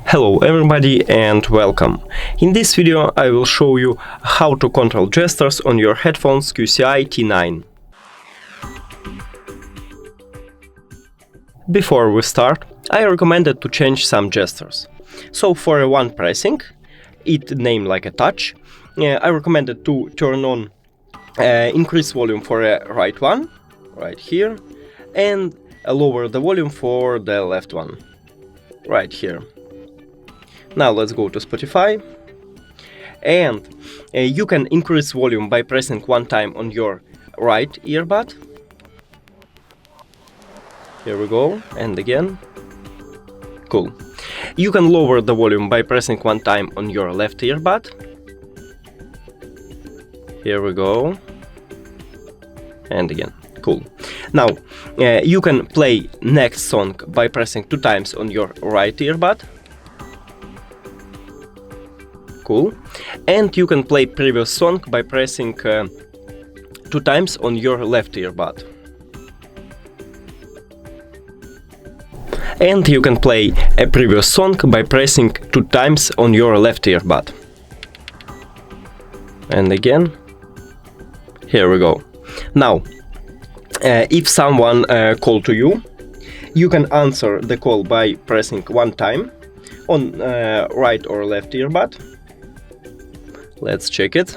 Hello everybody and welcome. In this video I will show you how to control gestures on your headphones QCY T9. Before we start, I recommended to change some gestures. So for a one pressing, it named like a touch, I recommended to turn on increase volume for a right one, right here, and lower the volume for the left one, right here. Now let's go to Spotify, and you can increase volume by pressing one time on your right earbud. Here we go, and again. Cool. You can lower the volume by pressing one time on your left earbud. Here we go, and again. Cool. Now you can play next song by pressing two times on your right earbud. Cool. And you can play previous song by pressing two times on your left earbud. And you can play a previous song by pressing two times on your left earbud. And again. Here we go. Now, if someone call to you, you can answer the call by pressing one time on right or left earbud. Let's check it.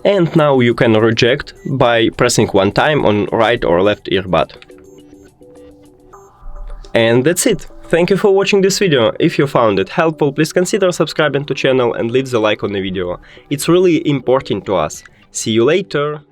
And now you can reject by pressing one time on right or left earbud. And that's it. Thank you for watching this video. If you found it helpful, please consider subscribing to channel and leave the like on the video. It's really important to us. See you later!